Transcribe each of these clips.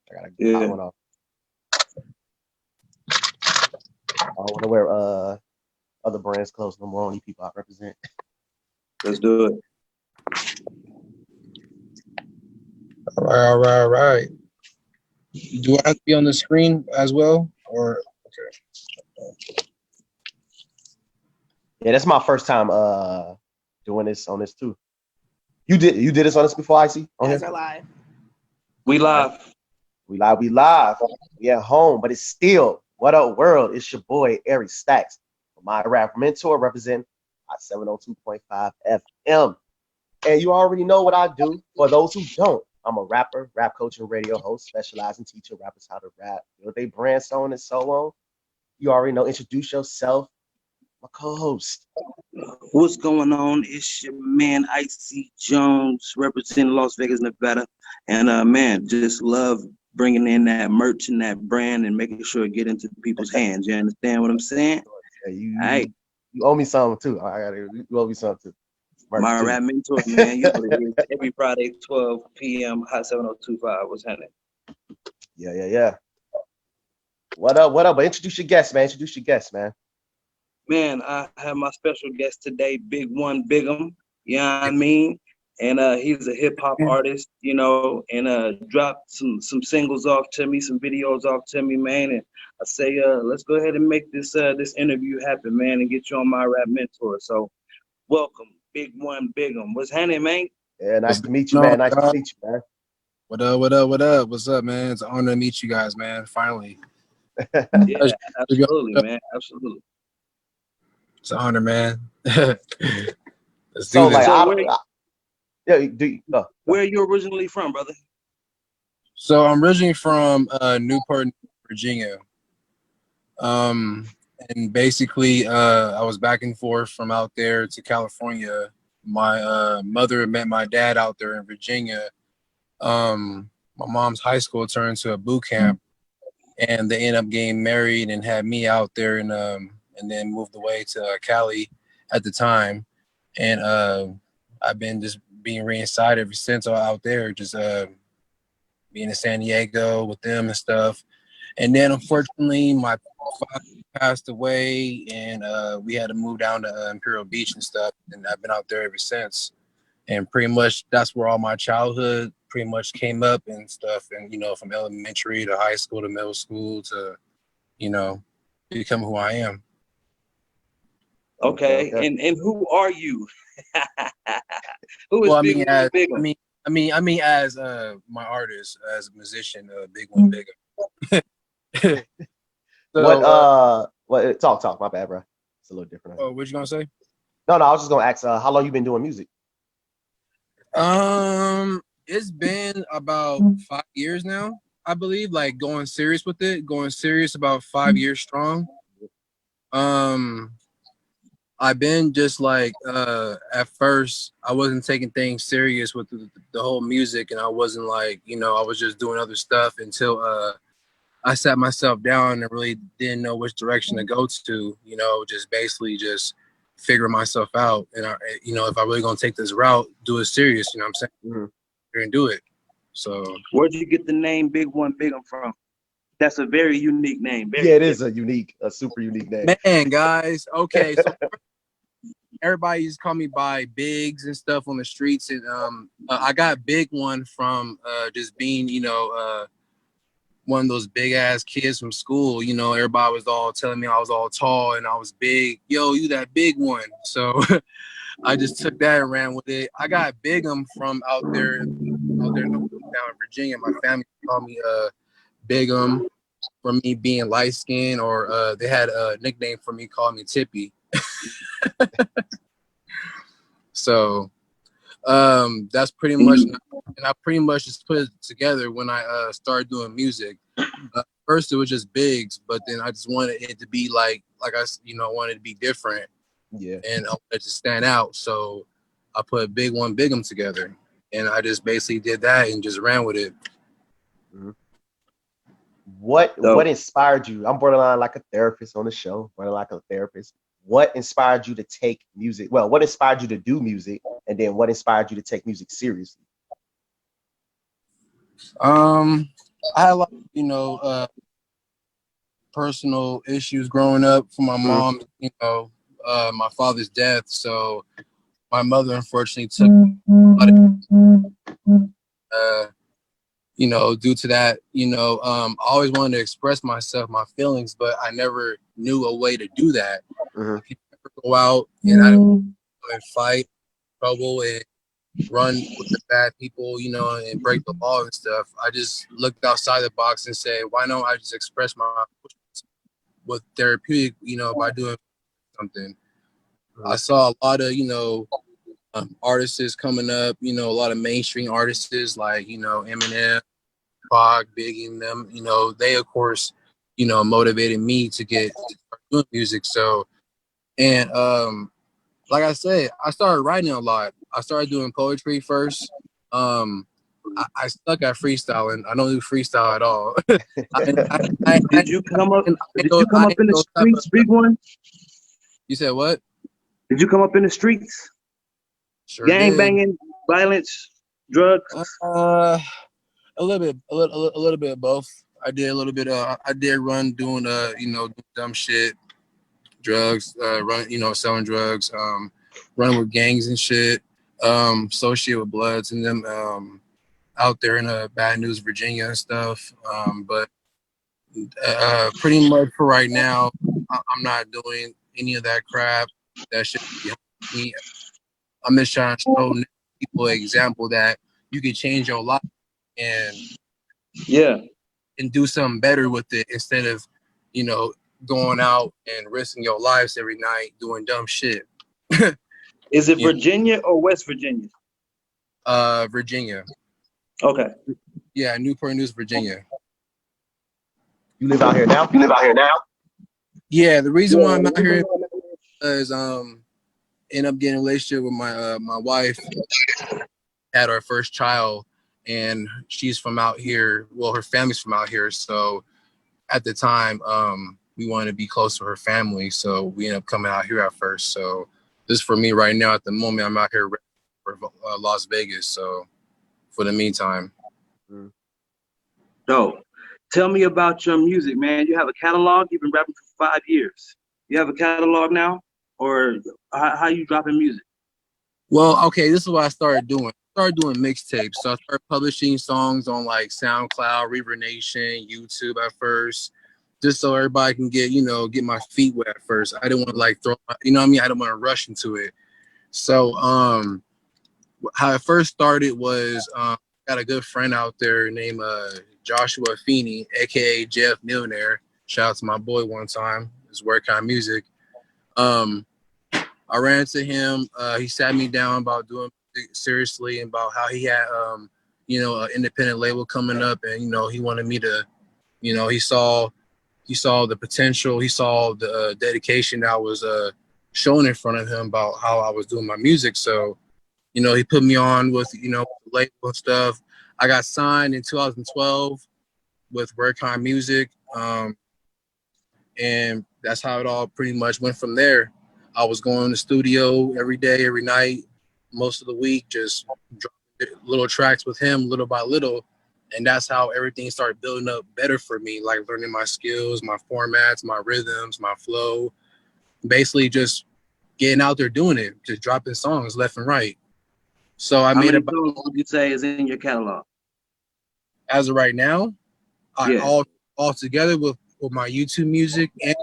I gotta get one off. I don't want to wear other brands' clothes no more. Only people I represent. Let's do it. All right. Do I have to be on the screen as well, or okay? Yeah, that's my first time doing this on this too. You did this on this before, Icy? You guys are live. We live. We live. We at home, but it's still what up world. It's your boy Eric Stackz, my rap mentor, representing 702.5 FM. And you already know what I do. For those who don't, I'm a rapper, rap coach, and radio host, specializing teaching rappers how to rap, build their brand, so on and so on. You already know. Introduce yourself. My co-host. What's going on? It's your man Icy Jones, representing Las Vegas, Nevada. And man, just love bringing in that merch and that brand and making sure it get into people's hands. You understand what I'm saying? Yeah, you owe me something too. You owe me something too. My rap mentor, man. You know what it is. Every Friday, 12 p.m. Hot 7025. What's happening? Yeah. What up? But introduce your guest, man. Man, I have my special guest today, BiggOne, Biggum. You know what I mean? And he's a hip hop artist, you know, and dropped some singles off to me, some videos off to me, man. And I say, let's go ahead and make this interview happen, man, and get you on my rap mentor. So welcome, BiggOne, Biggum. What's happening, man? Yeah, nice to meet you, man. Nice to meet you, man. What up? What's up, man? It's an honor to meet you guys, man. Finally. Yeah, absolutely, man. Absolutely. It's an honor, man. Let's do this. Where are you originally from, brother? So I'm originally from Newport, Virginia. And basically, I was back and forth from out there to California. My mother met my dad out there in Virginia. My mom's high school turned into a boot camp, and they ended up getting married and had me out there, and then moved away to Cali at the time. And I've been just being reinside ever since out there, just being in San Diego with them and stuff. And then unfortunately, my father passed away, and we had to move down to Imperial Beach and stuff. And I've been out there ever since. And pretty much that's where all my childhood pretty much came up and stuff. And, you know, from elementary to high school to middle school to, you know, become who I am. Okay. And who are you? Who is Biggum? I mean, as my artist, as a musician, BiggOne, Biggum. So, what? Talk. My bad, bro. It's a little different. Oh, what you gonna say? No, I was just gonna ask. How long you been doing music? It's been about 5 years now, I believe. Like going serious with it. Going serious about 5 years strong. I've been just like at first I wasn't taking things serious with the whole music, and I wasn't like, you know, I was just doing other stuff until I sat myself down and really didn't know which direction to go to, you know, just basically just figure myself out. And you know, if I really gonna take this route, do it serious, you know what I'm saying? Mm-hmm. And do it. So where'd you get the name BiggOne, Biggum from? That's a very unique name. It is a super unique name. Man, guys. Okay, so everybody used to call me by Biggs and stuff on the streets, and I got BiggOne from just being, you know, one of those big ass kids from school. You know, everybody was all telling me I was all tall and I was big. Yo, you that BiggOne. So I just took that and ran with it. I got Biggum from out there down in Virginia. My family called me Biggum for me being light skinned, or they had a nickname for me, called me Tippy. So that's pretty much, and I pretty much just put it together when I started doing music. First it was just Biggs, but then I just wanted it to be like I, you know, wanted to be different. Yeah. And I wanted to stand out, so I put BiggOne, Biggum together, and I just basically did that and just ran with it. Mm-hmm. What inspired you? I'm borderline like a therapist on the show, What inspired you to take music? Well, what inspired you to do music? And then what inspired you to take music seriously? I had like, personal issues growing up from my mom, my father's death. So my mother unfortunately took a lot of, due to that, I always wanted to express myself, my feelings, but I never knew a way to do that. I could never go out and I didn't fight trouble and run with the bad people, and break the law and stuff. I just looked outside the box and said, why don't I just express my emotions with therapeutic, by doing something. I saw a lot of, artists coming up, a lot of mainstream artists like, Eminem, Pac, Biggum, them, they of course, motivated me to start doing music. So, and like I said, I started writing a lot. I started doing poetry first. I suck at freestyling. I don't do freestyle at all. Did you come up? Did you come I up in the streets, BiggOne? You said what? Did you come up in the streets? Sure Gang did. banging, violence, drugs. A little bit of both. I did a little bit of. I did run doing dumb shit, drugs, selling drugs, running with gangs and shit, associated with Bloods and them out there in Bad News, Virginia and stuff. But pretty much for right now, I'm not doing any of that crap. That shit behind me. I'm just trying to show people an example that you can change your life and do something better with it instead of, going out and risking your lives every night doing dumb shit. Is it Virginia or West Virginia? Virginia. Okay. Yeah, Newport News, Virginia. You live out here now? Yeah, the reason why I'm out here is end up getting a relationship with my wife, had our first child, and she's from out here. Well, her family's from out here, so at the time, we wanted to be close to her family, so we ended up coming out here at first. So this for me right now. At the moment, I'm out here for Las Vegas. So for the meantime. So, tell me about your music, man. You have a catalog. You've been rapping for 5 years. You have a catalog now, or how you dropping music? Well, okay, this is what I started doing. I started doing mixtapes. So I started publishing songs on like SoundCloud, Reverb Nation, YouTube at first, just so everybody can get my feet wet at first. I didn't want to like throw, I didn't want to rush into it. So how it first started was got a good friend out there named Joshua Feeney, aka Jeff Millionaire. Shout out to my boy one time. His work on music. I ran into him. He sat me down about doing music seriously and about how he had an independent label coming up, and he wanted me to, he saw the potential, he saw the dedication that I was showing in front of him about how I was doing my music. So he put me on with the label and stuff. I got signed in 2012 with Workon Music, and that's how it all pretty much went from there. I was going to the studio every day, every night, most of the week, just dropping little tracks with him little by little. And that's how everything started building up better for me, like learning my skills, my formats, my rhythms, my flow, basically just getting out there doing it, just dropping songs left and right. So I made about, songs would you say is in your catalog? As of right now, all together with my YouTube music and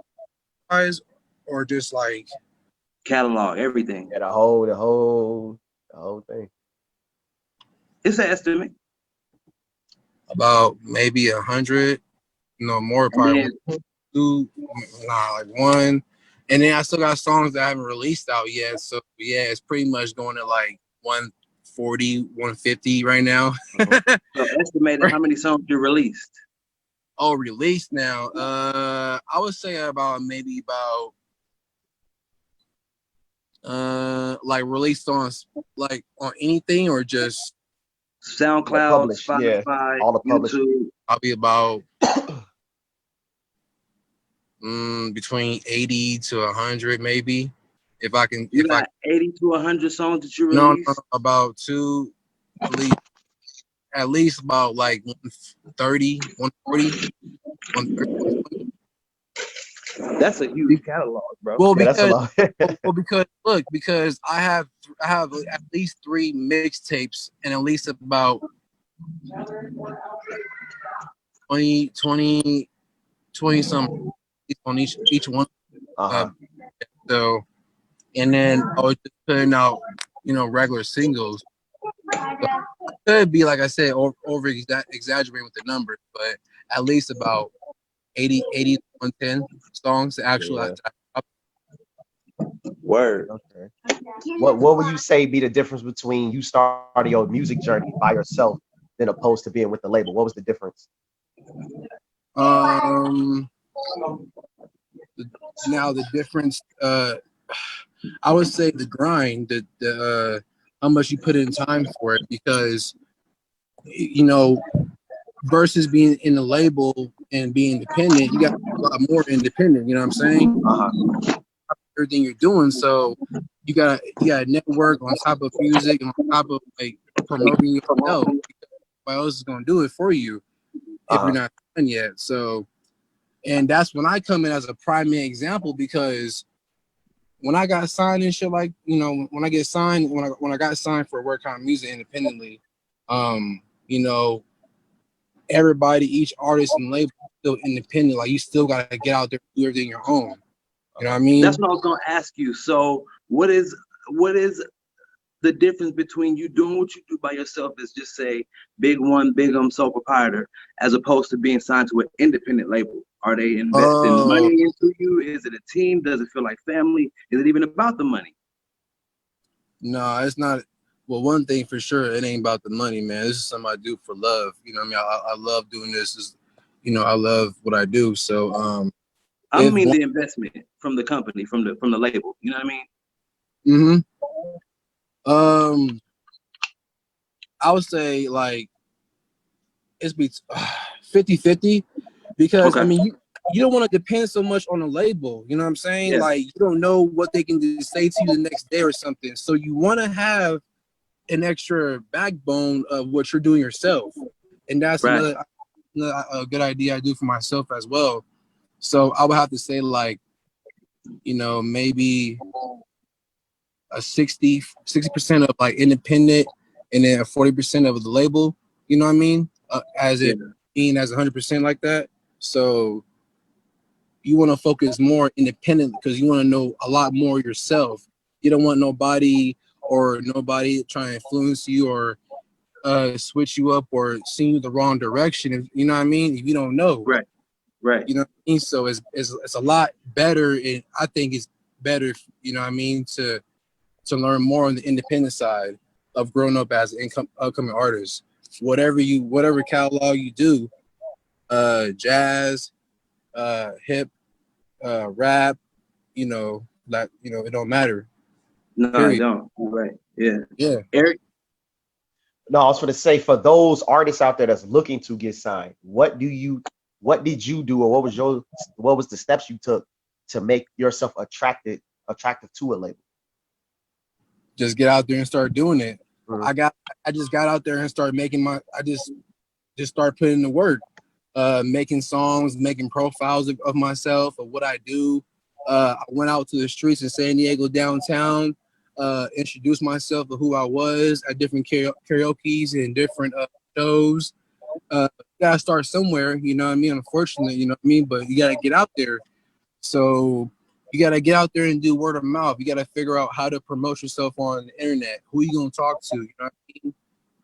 guys, or just like catalog, everything. Yeah, the whole thing. It's an estimate. About maybe 100, more probably like one. And then I still got songs that I haven't released out yet. So yeah, it's pretty much going to like 140, 150 right now. So estimated how many songs you released? Oh, released now. I would say maybe about like released on like on anything or just SoundCloud, Spotify, all the YouTube. I'll be about between 80 to 100 maybe. If I can, you got 80 to 100 songs that you released? No, about two at least at least about like 130, 140, 130. That's a huge catalog, bro. Well, Yeah, that's a because lot. because I have at least 3 mixtapes and at least about 20 some on each one. Uh-huh. So, and then I was just putting out, regular singles. So it could be, like I said, over exaggerating with the numbers, but at least about 80 to 110 songs actual. Yeah. Word. Okay. What would you say be the difference between you starting your music journey by yourself than opposed to being with the label? What was the difference? Now the difference, I would say the grind, the how much you put in time for it, because versus being in the label and being independent, you got to be a lot more independent. You know what I'm saying? Uh-huh. Everything you're doing, so you got to network on top of music and on top of like promoting yourself. Nobody else is gonna do it for you if you're not done yet. So, and that's when I come in as a primary example, because when I got signed and shit, like, when I get signed, when I got signed for Work On Music independently, you know, everybody, each artist and label is still independent. Like, you still gotta get out there and do everything your own. You know what I mean? That's what I was gonna ask you. So what is the difference between you doing what you do by yourself, is just say BiggOne, Biggum, sole proprietor, as opposed to being signed to an independent label? Are they investing money into you? Is it a team? Does it feel like family? Is it even about the money? No, it's not. Well, one thing for sure, it ain't about the money, man. This is something I do for love. You know what I mean? I love doing this. I love what I do. So, I mean the investment from the company, from the label. You know what I Mm-hmm. mean? I would say like it's 50-50, because Okay. I mean you don't want to depend so much on a label. You know what I'm saying? Yeah. Like, you don't know what they can just say to you the next day or something. So you want to have an extra backbone of what you're doing yourself, and that's Right. another a good idea I do for myself as well. So I would have to say, like, maybe a 60% of like independent, and then 40% of the label. You know what I mean? As it being as 100% like that. So you want to focus more independent, because you want to know a lot more yourself. You don't want nobody trying to influence you or switch you up or send you the wrong direction. If you know what I mean, if you don't know, Right. you know what I mean. So it's a lot better, and I think it's better, you know what I mean, to learn more on the independent side of growing up as an upcoming artist. Whatever catalog you do, jazz, hip, rap, it don't matter. No, Period. I don't. Right. Yeah. Yeah. Eric? No, I was going to say, for those artists out there that's looking to get signed, what did you do, or what was the steps you took to make yourself attractive to a label? Just get out there and start doing it. Mm-hmm. I just got out there and started making I just started putting in the work, making songs, making profiles of myself, of what I do. I went out to the streets in San Diego downtown, introduced myself of who I was at different karaoke's and different shows. You gotta start somewhere, you know what I mean? Unfortunately, you know what I mean? But you gotta get out there. So you gotta get out there and do word of mouth. You gotta figure out how to promote yourself on the internet. Who you gonna talk to? You know what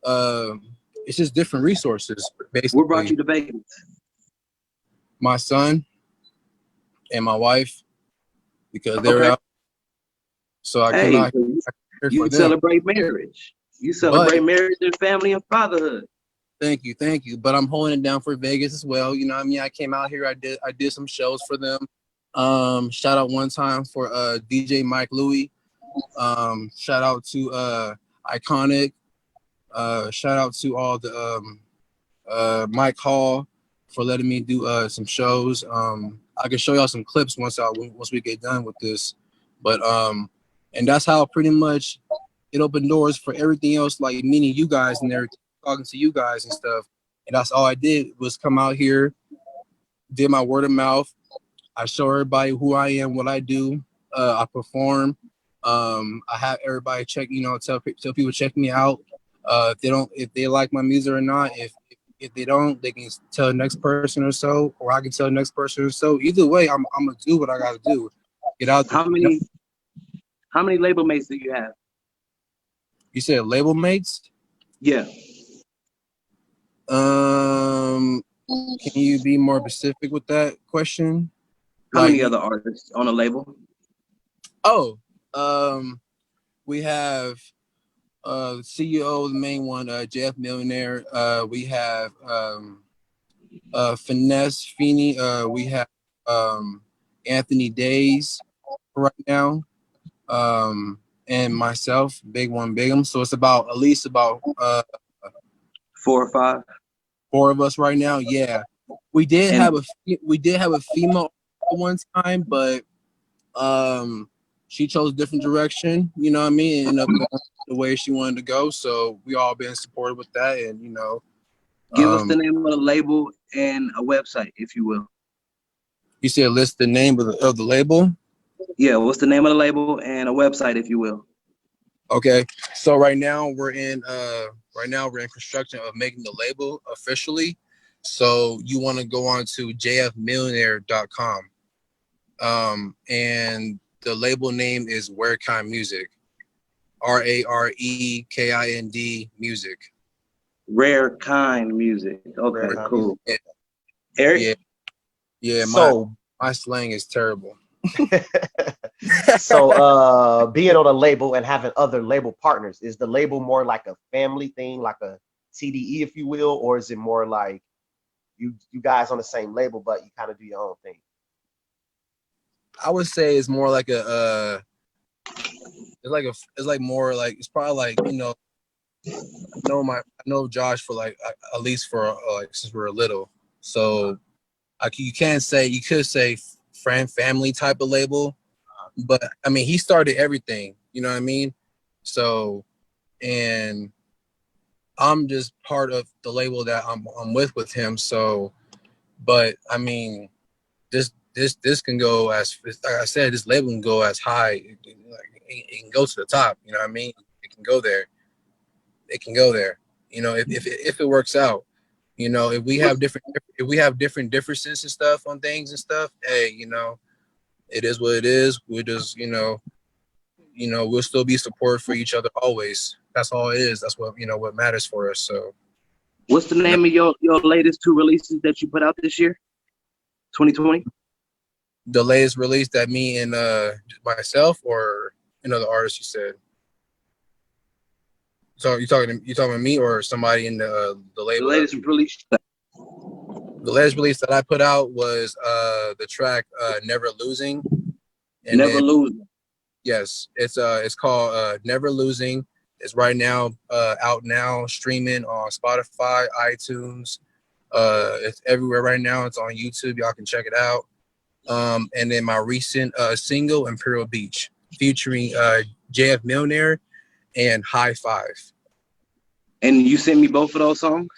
I mean? It's just different resources, basically. What brought you to Vegas? My son and my wife, because they were out. So I came out here you for them. celebrate marriage. You celebrate marriage and family and fatherhood. Thank you. But I'm holding it down for Vegas as well. You know what I mean? I came out here, I did some shows for them. Shout out one time for DJ Mike Louie. Shout out to Iconic. Shout out to all the Mike Hall for letting me do some shows. I can show y'all some clips once we get done with this. But and that's how pretty much it opened doors for everything else, like meeting you guys and everything. talking to you guys and stuff. And that's all I did was come out here, did my word of mouth. I show everybody who I am, what I do. I perform. I have everybody check, tell people check me out. If they like my music or not. If they don't, they can tell the next person or so, or I can tell the next person or so. Either way, I'm gonna do what I gotta do. Get out there. How many label mates do you have? You said label mates? Yeah. Can you be more specific with that question? How many other artists on a label? Oh, we have the CEO, the main one, Jeff Millionaire. We have Finesse Feeney. We have Anthony Days right now. And myself, BiggOne Biggum. So it's at least about 4 or 5. 4 of us right now. Yeah, we did have a female at one time, but she chose a different direction. You know what I mean? And ended up going the way she wanted to go. So we all been supportive with that, and give us the name of the label and a website, if you will. You said list the name of the label. Yeah, what's the name of the label and a website, if you will? Okay, so right now we're in construction of making the label officially. So you want to go on to jfmillionaire.com. And the label name is Rarekind Music. RAREKIND Music. Rarekind Music. Okay, Rarekind cool. Music. Eric? Yeah, So my slang is terrible. So being on a label and having other label partners, is the label more like a family thing, like a TDE, if you will, or is it more like you guys on the same label but you kind of do your own thing? I would say it's more like it's probably like, I know Josh for like at least for like since we were little. So you could say friend family type of label, but I mean he started everything, you know what I mean? So, and I'm just part of the label that I'm with him. So, but I mean this can go as, like I said, this label can go as high, it can go to the top, you know what I mean? It can go there. If it works out, if we have different differences and stuff on things and stuff, hey, it is what it is. We're just, we'll still be support for each other always. That's all it is. That's what, what matters for us. So what's the name of your latest 2 releases that you put out this year? 2020? The latest release that me and myself or another artist, you said? So you talking to me or somebody in the label? The latest release. The latest release that I put out was the track Never Losing. And Never Losing. Yes, it's called Never Losing. It's right now out now, streaming on Spotify, iTunes. It's everywhere right now. It's on YouTube. Y'all can check it out. And then my recent single, Imperial Beach, featuring JF Millionaire and High Five. And you sent me both of those songs?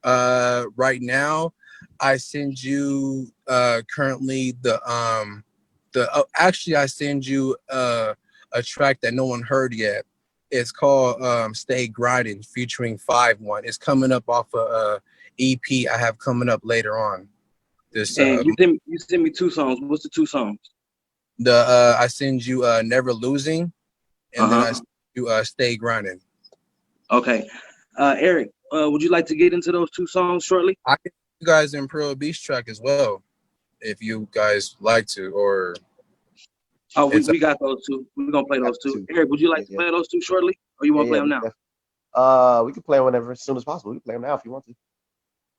Right now, I send you currently actually I send you a track that no one heard yet. It's called Stay Grinding featuring 5-1. It's coming up off a EP I have coming up later on. This and you send me 2 songs. What's the 2 songs? I send you Never Losing, and then I send you Stay Grinding. Okay. Eric, would you like to get into those 2 songs shortly? I can you guys in Pro Beach track as well, if you guys like to, or we got those 2. We're gonna play those 2. Eric, would you like to play those 2 shortly, or you want to play them now? We can play them whenever, as soon as possible. We can play them now if you want to.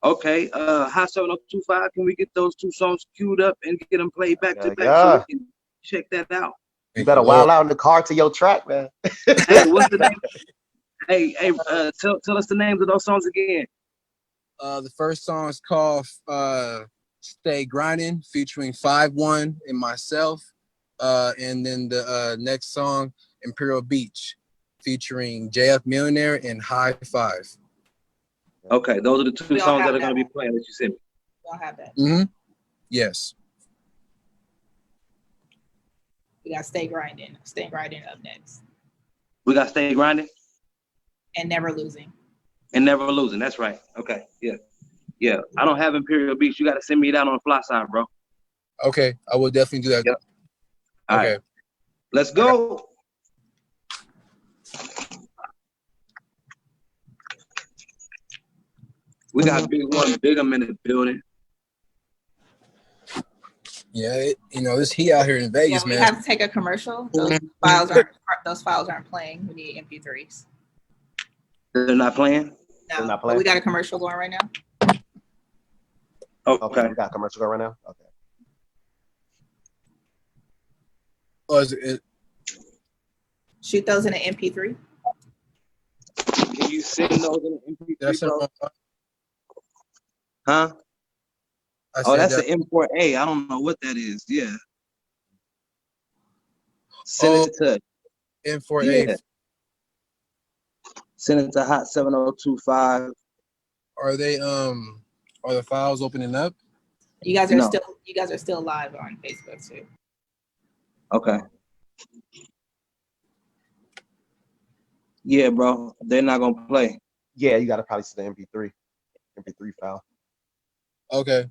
Okay. Hot 7025. Can we get those 2 songs queued up and get them played back to back so we can check that out? You better wild out in the car to your track, man. Hey, what's the name? Hey, tell us the names of those songs again. The first song is called Stay Grinding, featuring 5-1 and myself. And then the next song, Imperial Beach, featuring JF Millionaire and High Five. Okay, those are the two songs that are going to be playing that you sent me. We don't have that. Mm-hmm. Yes. We got Stay Grinding. Stay Grinding up next. We got Stay Grinding. And Never Losing. And Never Losing. That's right. Okay. Yeah. Yeah. I don't have Imperial Beats. You got to send me that on the fly side, bro. Okay. I will definitely do that. Yep. All okay. right. Let's go. We got BiggOne, Biggum in the building. Yeah, this heat out here in Vegas, we man. have to take a commercial. Those files aren't playing. We need MP3s. They're not playing? No, They're not playing? we got a commercial going right now. Okay. We got a commercial going right now? Okay. Oh, is it? Shoot those in an MP3. Can you send those in an MP3? That's Huh? Oh, that's an M4A. I don't know what that is. Yeah. Send it to M4A. Yeah. Send it to Hot 7025. Are they are the files opening up? You guys are still live on Facebook too. Okay. Yeah, bro. They're not gonna play. Yeah, you got to probably send the MP3 file. Okay.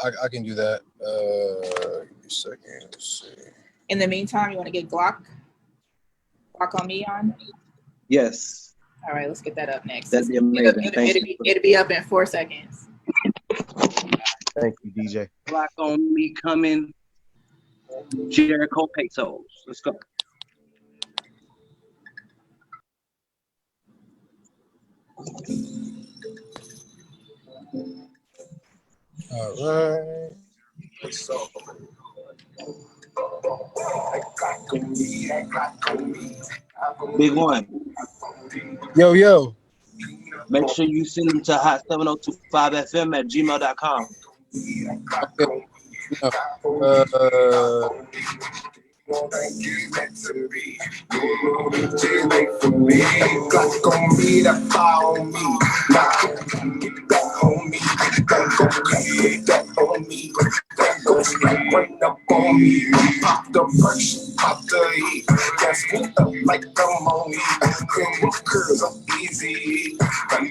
I can do that. Give me a second. Let's see. In the meantime, you want to get Glock on me on? Yes. All right, let's get that up next. That'd be amazing. It'll be up in 4 seconds. Thank you, DJ. Black on me coming. Jericho Pesos. Let's go. All right. BiggOne. Yo. Make sure you send them to hot7025fm@gmail.com. Pop the brush, pop the heat. Gas me up like ammonia. Curls up easy. Got you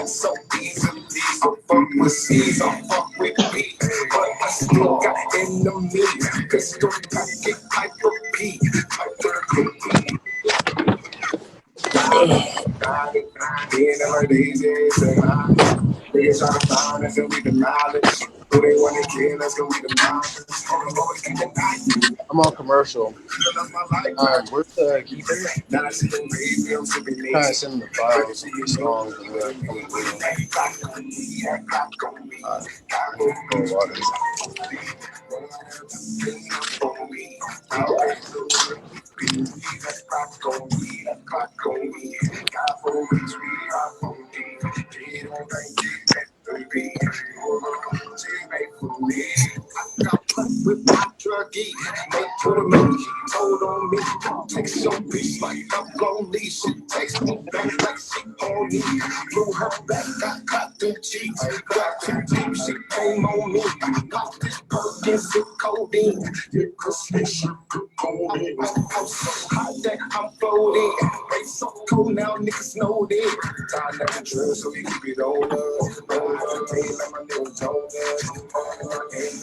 so easily. So fuck with C, so fuck with B. But I still got enemies. Pistol pocket, Piper P. Piper P. Biggest trying to find us and we demolish. Who they want to kill us, we demolish. I'm on commercial. Where's the keeper? Now I see the baby, I'm sipping Kind of send the files of these songs. With my druggie, make sure me hold on me. Takes your bitch like I'm gon' leave. She takes me back like she on me. Through her back, I got the cheeks. Got too deep, she came on me. Pop this Perkins with codeine. Yeah, Christmas, I'm so hot that I'm floating. It's so cold now, niggas know it. Time never drill, so we keep it on us. Like my little Jonez.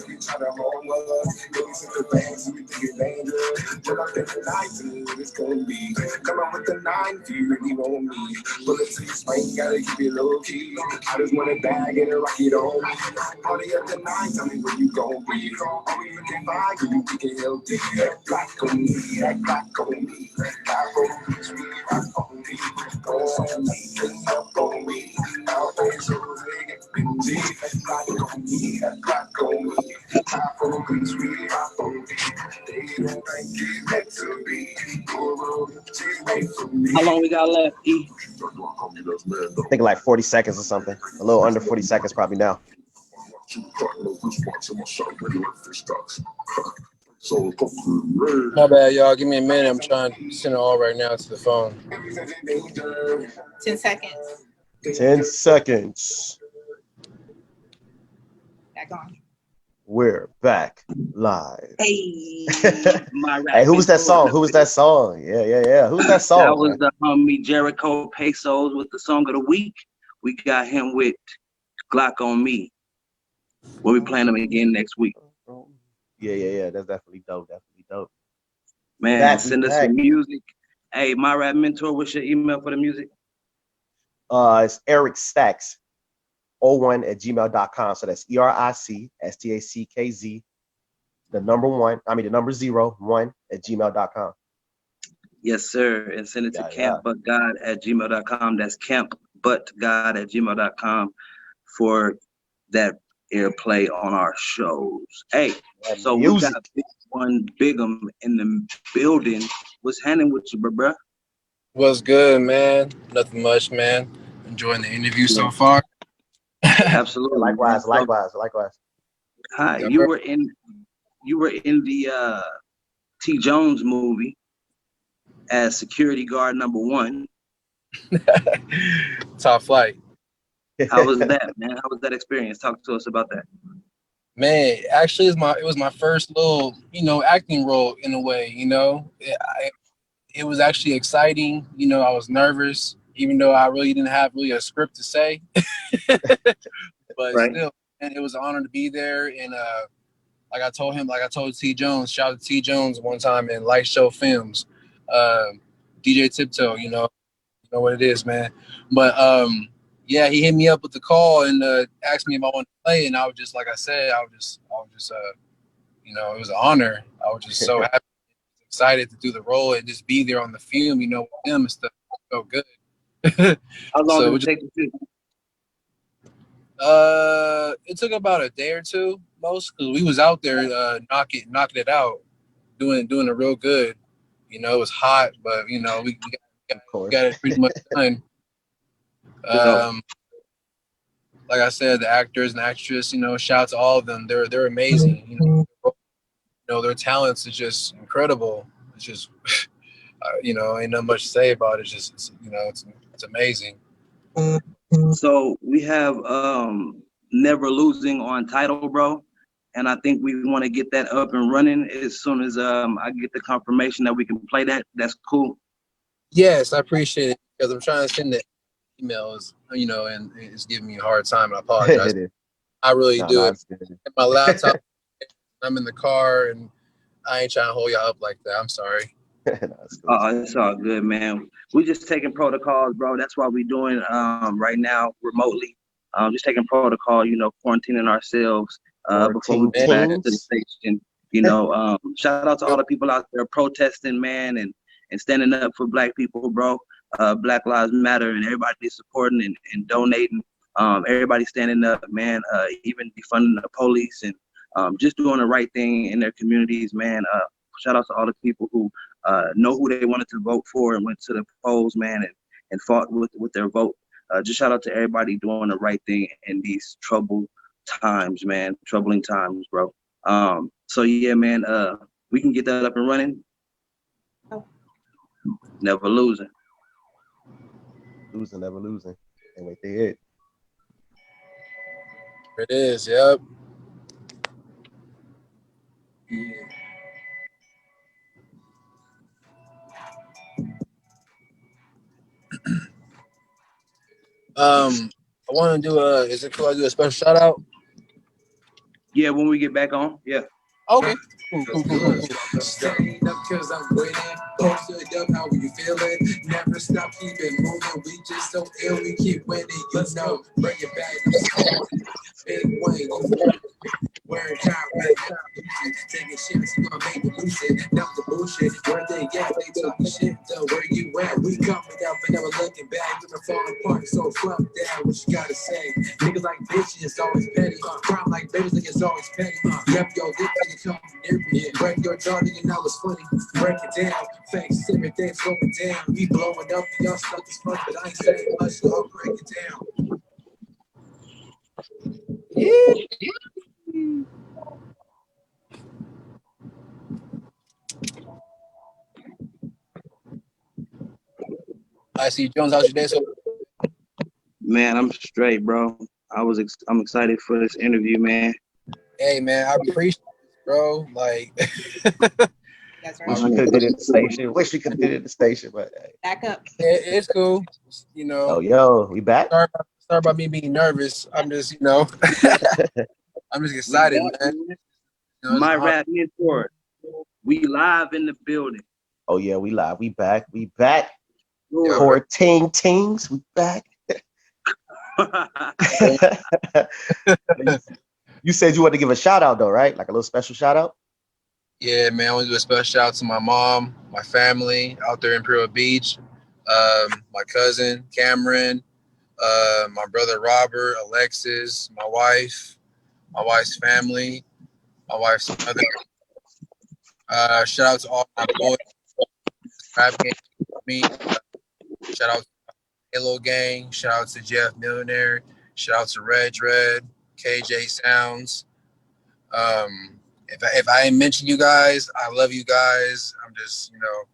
We try to hold us. Go sit the bands, we think it's dangerous. Pull up in the night, it's gonna be. Come on with the 9 if you really want me. Bullet to your spine, gotta keep it low key. I just want a bag and a rocket on me. Party up the night, tell me where you gon' be. Are we looking fine? Can you pick it healthy? Black on me, black on me. Black on me, sweet, black on me. Go on me, up on me. I'll pay so big, Benji. Black on me, black on me. Black on me, sweet, black on me. They don't think it's meant to be. How long we got left, E? I think like 40 seconds or something. A little under 40 seconds probably now. My bad, y'all. Give me a minute. I'm trying to send it all right now to the phone. 10 seconds. 10 seconds. Back on. We're back live. Hey, my Hey, who was that mentor. song? Who was that song? Yeah. Who's that song? That was the homie Jericho Pesos with the song of the week. We got him with Glock on Me. We'll be playing them again next week. Yeah. That's definitely dope. Man, Back. send us some music. Hey, my rap mentor, what's your email for the music? It's Eric Stackz 01@gmail.com. So that's ERICSTACKZ, the number 01@gmail.com. Yes, sir. And send it to campbutgod@gmail.com. That's campbutgod@gmail.com for that airplay on our shows. Hey, so we got BiggOne Biggum in the building. What's happening with you, bruh? What's good, man? Nothing much, man. Enjoying the interview so far. Absolutely. Likewise. Hi, you were in the T. Jones movie as security guard number 1. Top flight. How was that, man? How was that experience? Talk to us about that. Man, actually, it was my first little, acting role in a way. It was actually exciting. I was nervous, even though I really didn't have a script to say. But still, and it was an honor to be there. And like I told T. Jones, shout out to T. Jones one time in Light Show Films, DJ Tiptoe. You know what it is, man. But yeah, he hit me up with the call and asked me if I wanted to play, and I was just, like I said, I was just it was an honor. I was just so happy, excited to do the role and just be there on the film, with him and stuff. So good. How long did it take to shoot? It took about a day or two, most, because we was out there knocking it out, doing it real good. It was hot, but we got it pretty much done. Like I said, the actors and actress, shout out to all of them. They're amazing. Their talents is just incredible. It's just ain't not much to say about it. It's amazing. So we have Never Losing on Tidal, bro. And I think we want to get that up and running as soon as I get the confirmation that we can play that. That's cool. Yes, I appreciate it, because I'm trying to send the emails, and it's giving me a hard time. I apologize. I really do. My laptop, I'm in the car, and I ain't trying to hold y'all up like that. I'm sorry. It's all good, man. We just taking protocols, bro. That's why we doing right now remotely. Just taking protocol, quarantining ourselves before we get back to the station. Shout out to all the people out there protesting, man, and standing up for Black people, bro. Black Lives Matter, and everybody supporting and donating. Everybody standing up, man. Even defunding the police and just doing the right thing in their communities, man. Shout out to all the people who know who they wanted to vote for and went to the polls, man, and fought with their vote. Just shout out to everybody doing the right thing in these troubling times, bro. So yeah, man, we can get that up and running. Never losing. Never losing. And wait, they hit. It is, yep. I want to do is it cool I do a special shout out? Yeah, when we get back on, yeah. Okay. Cool. Staying up cause I'm winning. Posted up, how you feeling? Never stop, keeping moving. We just so ill, we keep winning. Bring it back. Big Wayne, wearing taking shit, you gonna make it lucid. Not the bullshit. Where they at? They talking shit. Though, where you at? We coming up and never looking back. We're falling apart, so fuck that. What you gotta say? Niggas like bitches, it's always petty. Crime like babies, like it's always petty. Yep, yo, this nigga come from near me. Break your jaw, nigga, now it's funny. Break it down. Facts, everything's going down. We blowing up, y'all stuck as fuck, but I ain't saying much, so I'll break it down. I see Jones. How's your day? So, Man, I'm straight, bro. I'm excited for this interview, man. hey, man, I appreciate it, bro. Like, That's Wish right. we could have did it at the station. Wish we could have did it at the station, but hey. Back up. it's cool. You know, Yo, we back? sorry about me being nervous. I'm just, you know, I'm just excited, We back, man. man. You know, My rap mentor. We live in the building. Oh yeah, we live. We back. We back. Sure. Core tings. We back. You said you wanted to give a shout out though, right? Like a little special shout out? yeah, man. I want to do a special shout out to my mom, my family out there in Imperial Beach, my cousin Cameron, my brother Robert, Alexis, my wife's family, my wife's mother. Shout out to all my boys, rap gang, me. Shout out to Halo Gang. Shout out to Jeff Millionaire. Shout out to Red, KJ Sounds. If I ain't mention you guys, I love you guys. I'm just, you know,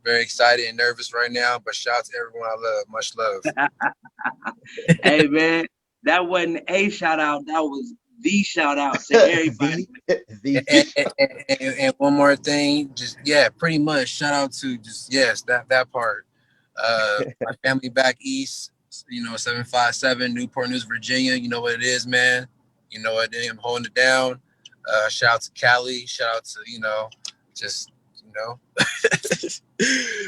very excited and nervous right now. But shout out to everyone I love. Much love. Hey, man, that wasn't a shout out. That was the shout out to everybody. And one more thing, just pretty much shout out to that part. My family back east, you know, 757 Newport News, Virginia. You know what it is, man. You know what, I'm holding it down. Shout out to Cali. Shout out to, you know, just, you know.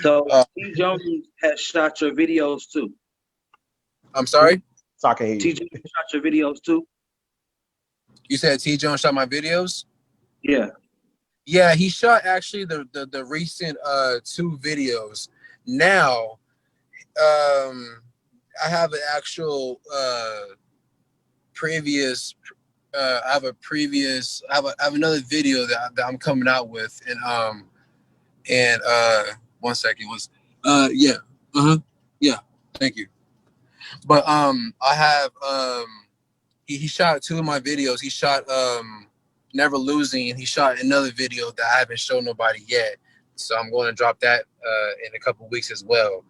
So T. Jones has shot your videos too. I'm sorry? Talking T. Jones shot your videos too. You said T. Jones shot my videos? Yeah. Yeah, he shot actually the recent 2 videos. Now, I have an actual previous. I have another video that I'm coming out with, and 1 second was thank you. But I have he shot 2 of my videos. He shot Never Losing, and he shot another video that I haven't shown nobody yet. So I'm going to drop that in a couple weeks as well.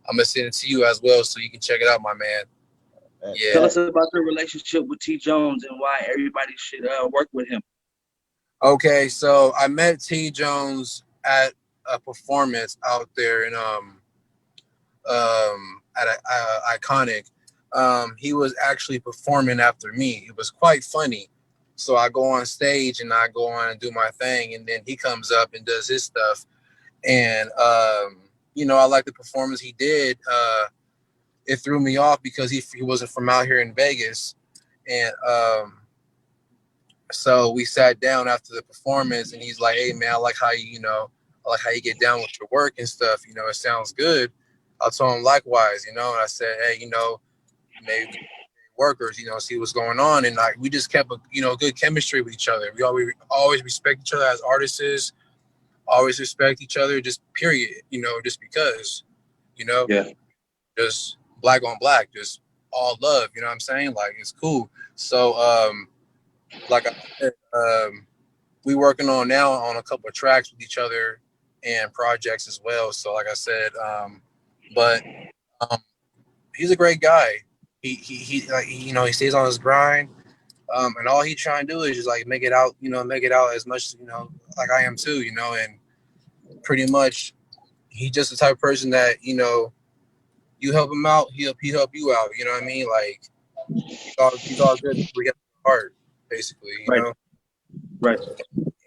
I'm gonna send it to you as well so you can check it out, my man. Yeah. Tell us about your relationship with T. Jones and why everybody should work with him. Okay, so I met T. Jones at a performance out there in at Iconic. He was actually performing after me. It was quite funny. So I go on stage and I go on and do my thing, and then he comes up and does his stuff. And you know, I like the performance he did. It threw me off because he wasn't from out here in Vegas. And so we sat down after the performance, and he's like, "Hey man, I like how you get down with your work and stuff. You know, it sounds good." I told him likewise, you know, and I said, "Hey, you know, maybe workers, you know, see what's going on." And we just kept a, you know, good chemistry with each other. We always respect each other as artists, always respect each other, just period, you know, just because, you know, just black on black, just all love, you know what I'm saying? Like, it's cool. So, like I said, we working on now on a couple of tracks with each other and projects as well. So like I said, but he's a great guy. He like, you know, he stays on his grind. And all he trying to do is just like make it out as much, you know, like I am too, you know, and pretty much he just the type of person that, you know, you help him out, he help you out, you know what I mean? Like he's all good. We got the heart, basically, you know. Right.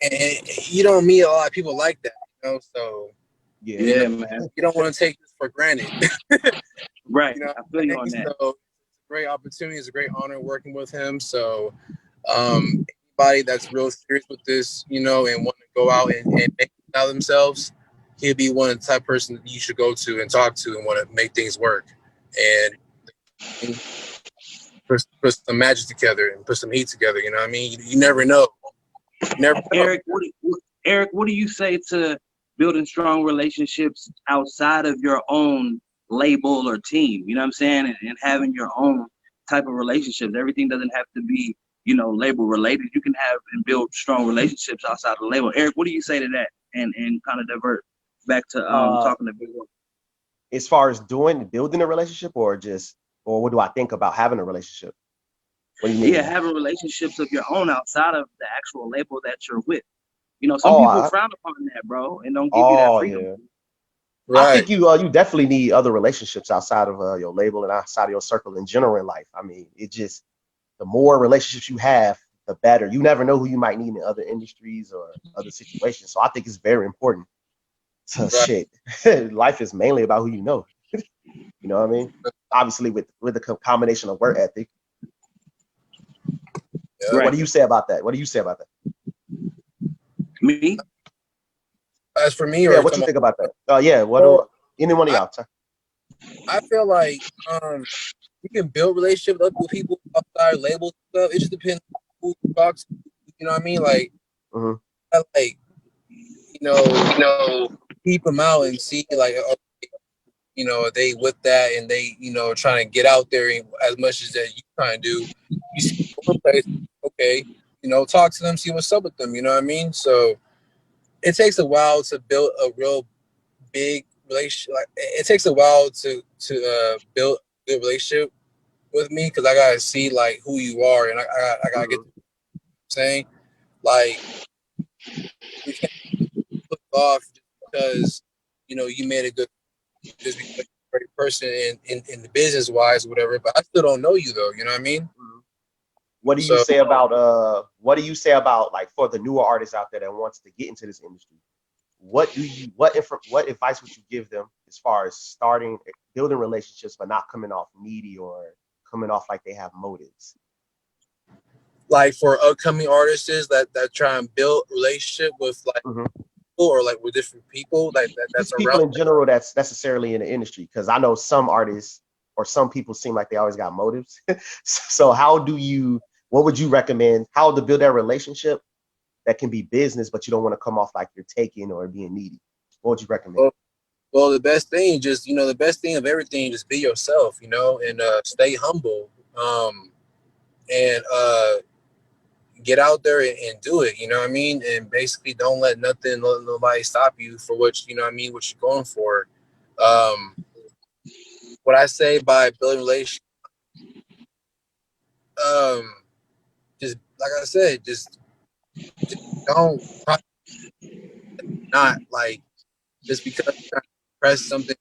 And you don't meet a lot of people like that, you know. So yeah, man. You don't want to take this for granted. Right. You know, I feel you on that. So it's a great opportunity. It's a great honor working with him. So anybody that's real serious with this, you know, and want to go out and make it out themselves, he'll be one of the type of person that you should go to and talk to and want to make things work and put some magic together and put some heat together. You know what I mean? You never know. Eric, what do you say to building strong relationships outside of your own label or team? You know what I'm saying? And having your own type of relationships. Everything doesn't have to be, you know, label related. You can have and build strong relationships outside of the label. Eric, what do you say to that? And kind of divert back to talking to BiggOne. as far as building a relationship, or what do I think about having a relationship? What do you mean? Yeah, having relationships of your own outside of the actual label that you're with. You know, some people frown upon that, bro, and don't give you that freedom. Yeah. Right. I think you definitely need other relationships outside of your label and outside of your circle in general in life. I mean, the more relationships you have, the better. You never know who you might need in other industries or other situations. So I think it's very important. So shit, life is mainly about who you know. You know what I mean? Obviously, with the combination of work ethic. Yeah. What do you say about that? What do you say about that? Me? As for me, yeah, what you think about that? Yeah, any one of y'all? I feel like you can build relationships up with people outside labels and stuff. It just depends on who you talk to. You know what I mean? Like, I like, keep them out and see like, they with that and they, trying to get out there as much as that you trying to do. You see one place, okay, talk to them, see what's up with them. You know what I mean? So it takes a while to build a real big relationship. Like, it takes a while to build a good relationship with me because I gotta see like who you are and I gotta get the saying like we can't look off just because you made a good just because you're a great person in the business wise or whatever, but I still don't know you though, you know what I mean? What do you say about like for the newer artists out there that wants to get into this industry? What advice would you give them as far as building relationships but not coming off needy or coming off like they have motives? Like for upcoming artists that try and build relationship with like people or like with different people like that's just people around in general that's necessarily in the industry, because I know some artists or some people seem like they always got motives. So what would you recommend how to build that relationship that can be business but you don't want to come off like you're taking or being needy? What would you recommend? Well, the best thing the best thing of everything, just be yourself, and stay humble, and get out there and do it, you know what I mean? And basically don't let nobody stop you for what what you're going for. What I say by building relationships, just like I said, just don't not like just because you're trying to press something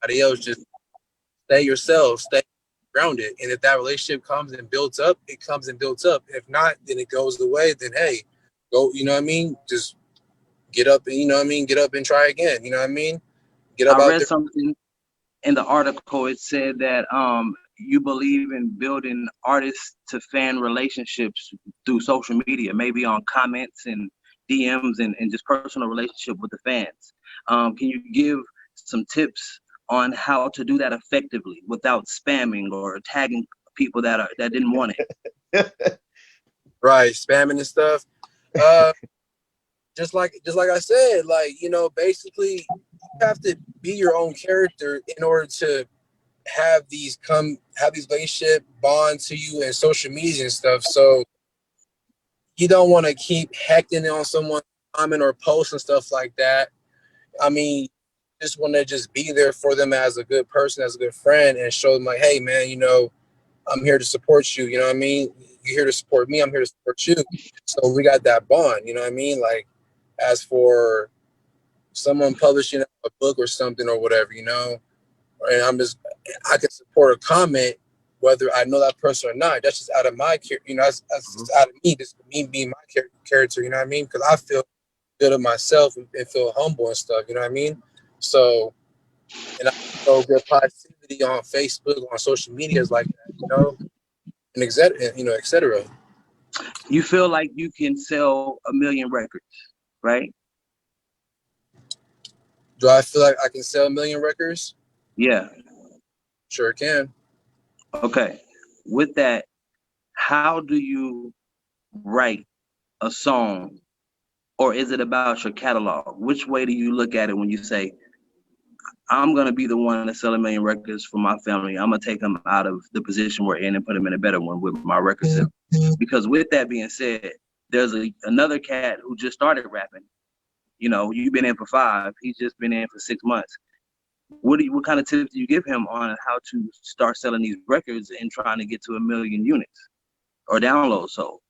somebody else, just stay yourself, stay grounded. And if that relationship comes and builds up, it comes and builds up. If not, then it goes away. Then hey, go, just get up and get up and try again. You know what I mean? Get up I out read there. something in the article. It said that you believe in building artist to fan relationships through social media, maybe on comments and DMs and just personal relationship with the fans. Can you give some tips on how to do that effectively without spamming or tagging people that didn't want it? Right, spamming and stuff. Just like I said, like, basically you have to be your own character in order to have these relationship bond to you and social media and stuff. So you don't want to keep hecting on someone's comment or post and stuff like that. I mean, just want to just be there for them as a good person, as a good friend, and show them like, hey man, I'm here to support you. You know what I mean? You're here to support me. I'm here to support you. So we got that bond. You know what I mean? Like, as for someone publishing a book or something or whatever, and I can support a comment whether I know that person or not. That's just out of my character. That's just out of me. Just me being my character. You know what I mean? Because I feel good of myself and feel humble and stuff. You know what I mean? So, and I show good positivity on Facebook, on social medias like that. And et cetera. You feel like you can sell 1 million records, right? Do I feel like I can sell 1 million records? Yeah. Sure can. Okay. With that, how do you write a song, or is it about your catalog? Which way do you look at it when you say, I'm going to be the one to sell 1 million records for my family. I'm going to take them out of the position we're in and put them in a better one with my record sale. Because with that being said, there's another cat who just started rapping. You've been in for 5. He's just been in for 6 months. what kind of tips do you give him on how to start selling these records and trying to get to 1 million units or downloads? So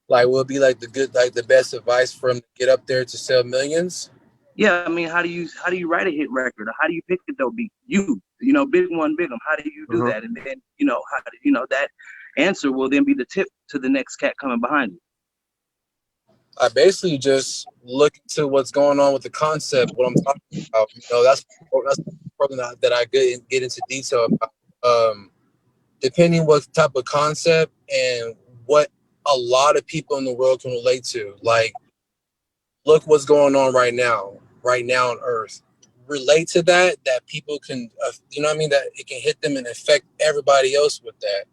Like, will it be like the best advice for him to get up there to sell millions? yeah, I mean, how do you write a hit record, or how do you pick it though? BiggOne, Biggum. How do you do that? And then that answer will then be the tip to the next cat coming behind you. I basically just look into what's going on with the concept, what I'm talking about. That's something that I get into detail about. Depending what type of concept and what a lot of people in the world can relate to. Like, look what's going on right now on Earth. Relate to that people can, that it can hit them and affect everybody else with that.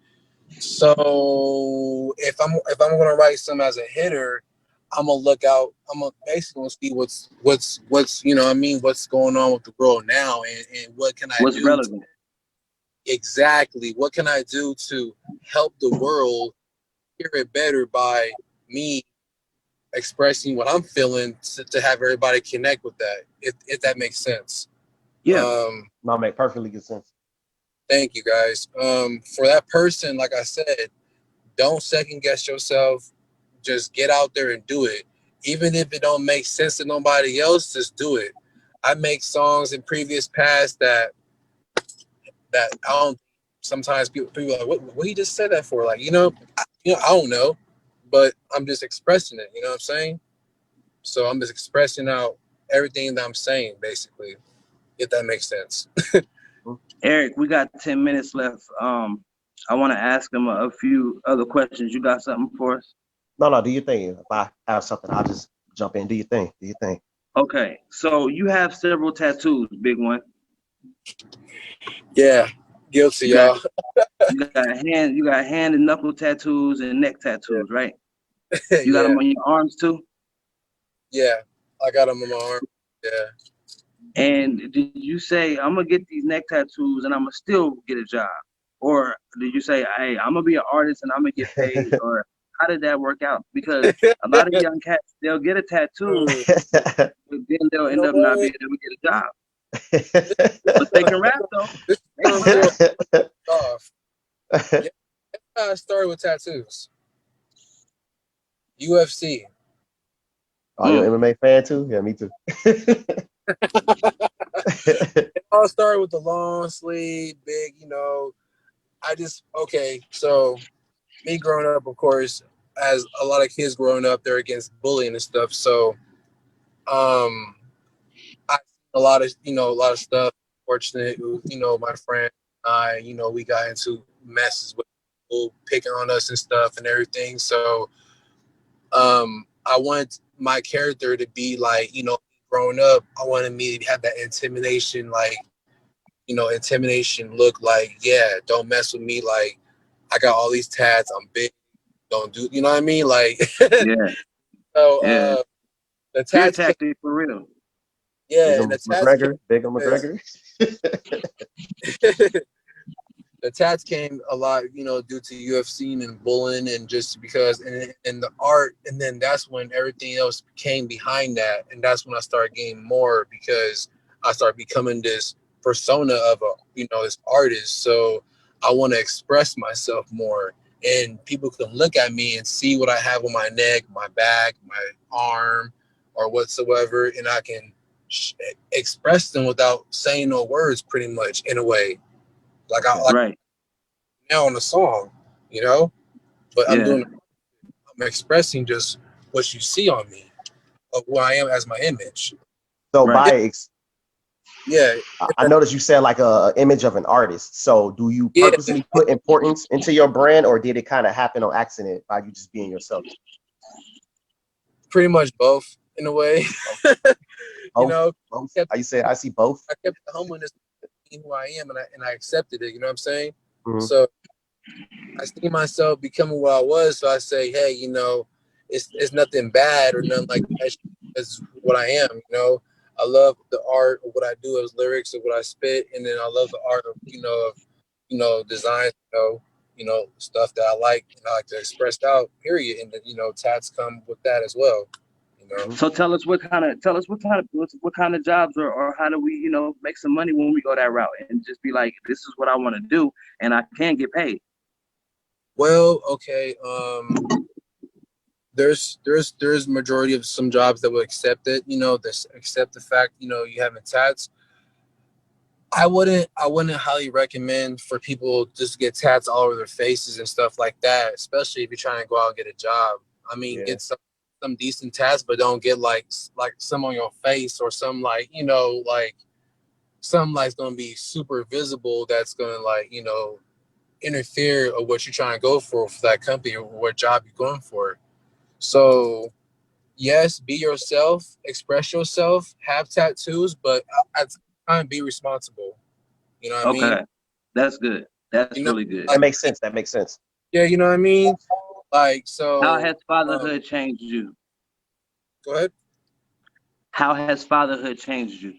So if I'm gonna write some as a hitter, I'm gonna look out. I'm gonna basically see what's what's going on with the world now, and what can I do? What's relevant? Exactly. What can I do to help the world hear it better by me expressing what I'm feeling to have everybody connect with that, if that makes sense. Yeah. No, make perfectly good sense. Thank you, guys. For that person, like I said, don't second guess yourself. Just get out there and do it. Even if it don't make sense to nobody else, just do it. I make songs in previous past that I don't. Sometimes people are like, what he just said that for? Like, I don't know, but I'm just expressing it. You know what I'm saying? So I'm just expressing out everything that I'm saying, basically, if that makes sense. Eric, we got 10 minutes left. I want to ask him a few other questions. You got something for us? No, do you think? If I have something, I'll just jump in. Do you think? Okay, so you have several tattoos, BiggOne. Yeah, guilty, y'all. You got hand and knuckle tattoos and neck tattoos, right? You got Yeah. them on your arms too? Yeah, I got them on my arm. Yeah. And did you say, I'm gonna get these neck tattoos and I'm gonna still get a job? Or did you say, hey, I'm gonna be an artist and I'm gonna get paid? Or how did that work out? Because a lot of young cats, they'll get a tattoo, but then they'll end up not being able to get a job. But they can rap though. They can rap. Off. Yeah, that's how I started with tattoos. UFC. Oh, you're an MMA fan too? Yeah, me too. It all started with the long sleeve, big, so me growing up, of course, as a lot of kids growing up, they're against bullying and stuff. So I a lot of stuff. Fortunate, my friend and I, we got into messes with people picking on us and stuff and everything. So I want my character to be like, growing up, I wanted me to have that intimidation, like, intimidation look, like, yeah, don't mess with me. Like, I got all these tats. I'm big. Don't do, you know what I mean? Like, Yeah. so the Fear tats came, tactic for real. yeah, and the tats Biggum McGregor. the tats came a lot, due to UFC and bullying, and just because, and the art, and then that's when everything else came behind that, and that's when I started getting more, because I started becoming this persona of this artist. So I want to express myself more, and people can look at me and see what I have on my neck, my back, my arm, or whatsoever, and I can express them without saying no words, pretty much, in a way. Like Right. now on the song, but Yeah. I'm expressing just what you see on me, of who I am as my image. So Right. Yeah. I noticed you said like a image of an artist. So do you purposely put importance into your brand, or did it kind of happen on accident by you just being yourself? Pretty much both, in a way. Both? How you say? I see both. I kept the humbleness in who I am, and I accepted it. You know what I'm saying? Mm-hmm. So I see myself becoming what I was. So I say, hey, it's nothing bad or nothing like that. It's what I am. I love the art of what I do as lyrics, of what I spit, and then I love the art of design, stuff that I like and I like to express out. Period. And then tats come with that as well. know? So tell us what kind of jobs or how do we, you know, make some money when we go that route and just be like, this is what I want to do and I can get paid. Well, okay. There's majority of some jobs that will accept it, you know, this accept the fact, you know, you having tats. I wouldn't highly recommend for people just to get tats all over their faces and stuff like that, especially if you're trying to go out and get a job. I mean, get some decent tats, but don't get like some on your face or some like, you know, like some like gonna be super visible that's gonna like, you know, interfere with what you're trying to go for that company or what job you're going for. So yes, be yourself, express yourself, have tattoos, but at the time be responsible. You know what I mean? Okay. That's good. That's You know, really good. That makes sense. That makes sense. yeah, you know what I mean? Like, so How has fatherhood changed you? go ahead. How has fatherhood changed you?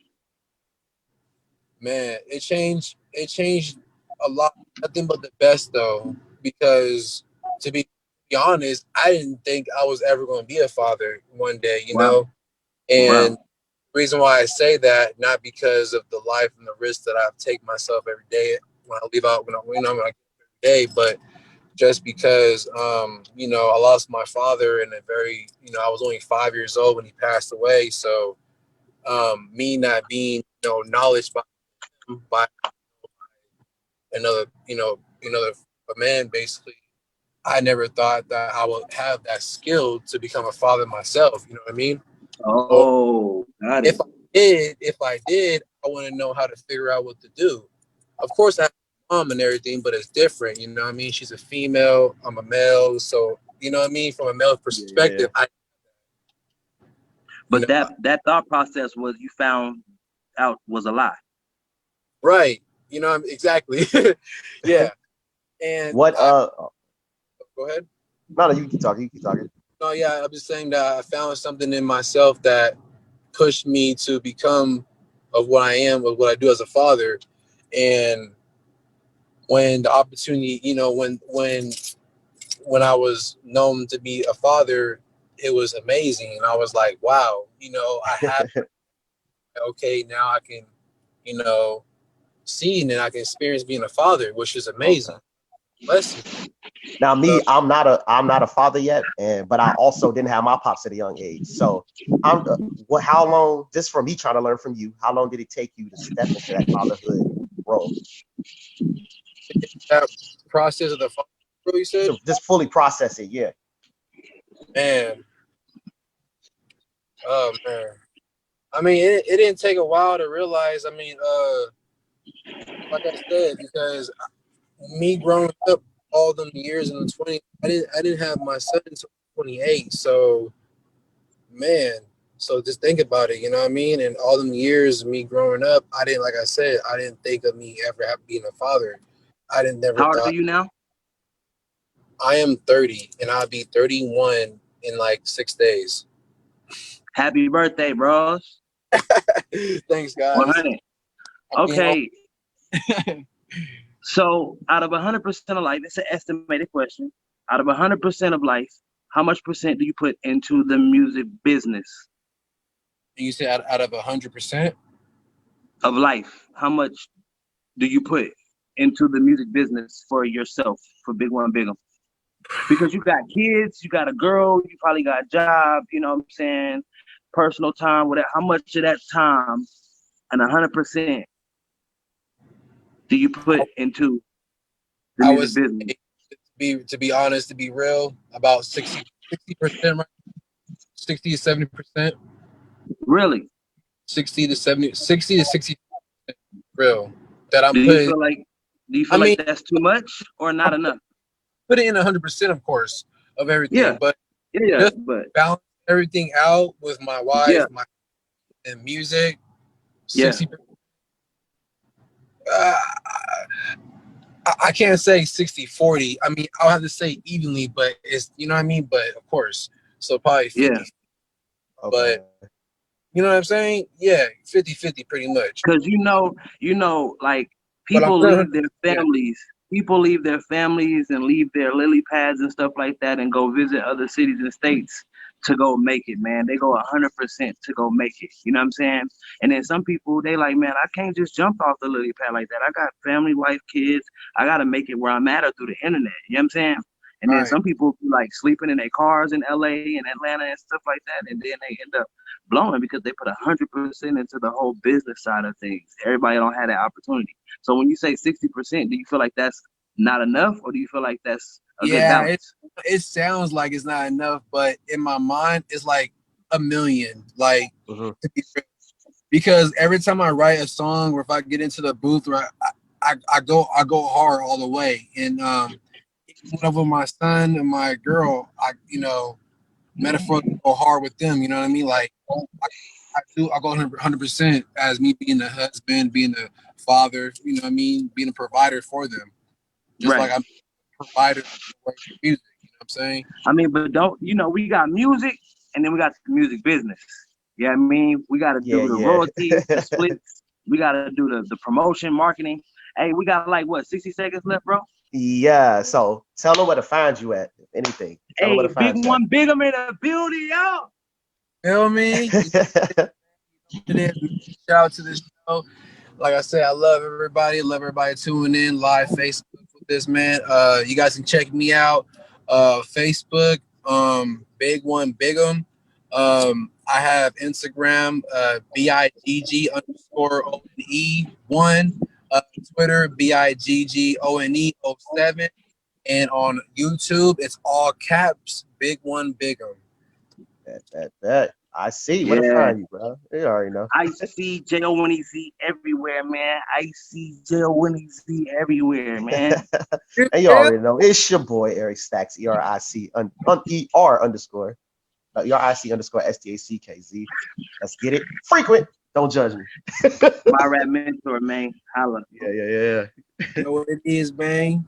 Man, it changed a lot, nothing but the best though, because to be honest, I didn't think I was ever going to be a father one day, you Wow. know? And Wow. the reason why I say that, not because of the life and the risk that I take myself every day when I leave out, when I get up every day, but just because, you know, I lost my father in a very, you know, I was only 5 years old when he passed away. So me not being, you know, knowledge by another, a man, basically, I never thought that I would have that skill to become a father myself. You know what I mean? Or Oh, got it. if I did, I want to know how to figure out what to do. Of course, I have a mom and everything, but it's different. You know what I mean? She's a female, I'm a male, so you know what I mean. From a male Yeah. perspective, But that thought process was you found out was a lie. right? You know, exactly. Yeah. And What go ahead. no, you keep talking, you keep talking. No, yeah, I'm just saying that I found something in myself that pushed me to become of what I am, of what I do as a father. And when the opportunity, you know, when I was known to be a father, it was amazing. And I was like, wow, you know, I have, okay, now I can, you know, see and then I can experience being a father, which is amazing. Okay. Blessing. Now So, me, I'm not a father yet, but I also didn't have my pops at a young age. So I'm how long, just from me trying to learn from you, how long did it take you to step into that fatherhood role? that process of the father, you said, To just fully process it, yeah. man, oh man. I mean, it didn't take a while to realize. I mean, like I said, because me growing up all them years in the 20s, I didn't have my son until 28. So man, so just think about it, you know what I mean? And all them years of me growing up, I didn't, like I said, I didn't think of me ever being a father. I didn't never How old are thought. you now? I am 30 and I'll be 31 in like 6 days. Happy birthday, bros. Thanks, guys. 100. Okay. So out of 100% of life, it's an estimated question. Out of 100% of life, how much percent do you put into the music business You said out of 100%? of life? How much do you put into the music business for yourself, for BiggOne Biggum? Because you got kids, you got a girl, you probably got a job, you know what I'm saying? Personal time, whatever. How much of that time and 100% do you put into the I music was, business? to be honest, to be real, about 60%, right? 60 to 70%. Really? 60 to 70, 60 to 60 real that I'm Do you putting. feel like I mean, that's too much or not enough? put it in 100%, of course, of everything, Yeah, but yeah, just but balance everything out with my wife, yeah, my and music. yeah. 60%. Uh, I can't say 60-40. I mean, I'll have to say evenly, but it's, you know what I mean. But of course, so probably Yeah, 50. Okay. But you know what I'm saying? Yeah, 50-50 pretty much. because like But I'm people still, leave their yeah, families. People leave their families and leave their lily pads and stuff like that and go visit other cities and states to go make it, man. They go 100% to go make it. You know what I'm saying? And then some people, they like, man, I can't just jump off the lily pad like that. I got family, wife, kids. I got to make it where I'm at or through the internet. You know what I'm saying? And then Right. some people be like sleeping in their cars in LA and Atlanta and stuff like that. And then they end up blowing because they put 100% into the whole business side of things. Everybody don't have that opportunity. So when you say 60%, do you feel like that's not enough, or do you feel like that's a good Yeah, balance? it sounds like it's not enough, but in my mind, it's like a million. Like, Mhm. to be real. Because every time I write a song, or if I get into the booth, or I go hard all the way. And whenever my son and my girl, metaphorically go hard with them. You know what I mean? Like, I go 100% as me being the husband, being the father. You know what I mean? Being a provider for them, just Right. like I'm a provider for music. You know what I'm saying? I mean, but don't, we got music and then we got the music business. Yeah, I mean, we got to Yeah, do the yeah. royalties, the splits. We got to do the promotion, marketing. Hey, we got like, what, 60 seconds left, bro? Yeah. So tell them where to find you at, if anything. Tell them where Hey, to big find you one, Biggum in the building, y'all. Feel me? at. It is. Shout out to this show. Like I said, I love everybody tuning in live Facebook with this, man. You guys can check me out. Facebook, BiggOne Biggum. I have Instagram, BIGG_ONE1. Twitter, BIGGONE07. And on YouTube, it's all caps, BiggOne Biggum. That. I see. Where to Yeah. find you, bro? You already know. I see J-O-N-E-Z everywhere, man. I see J-O-N-E-Z everywhere, man. And you already know. It's your boy, Eric Stackz, ER underscore. ERIC_STACKZ. Let's get it. Frequent. Don't judge me. My rap mentor, man. Holla. Yeah. You know what it is, man?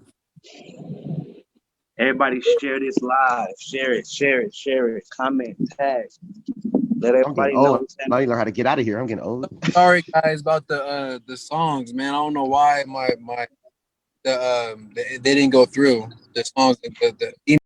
Everybody share this live. Share it. Comment, tag. Let I'm getting everybody know. old. Now you learn how to get out of here. I'm getting old. Sorry guys about the songs, man. I don't know why they didn't go through the songs. The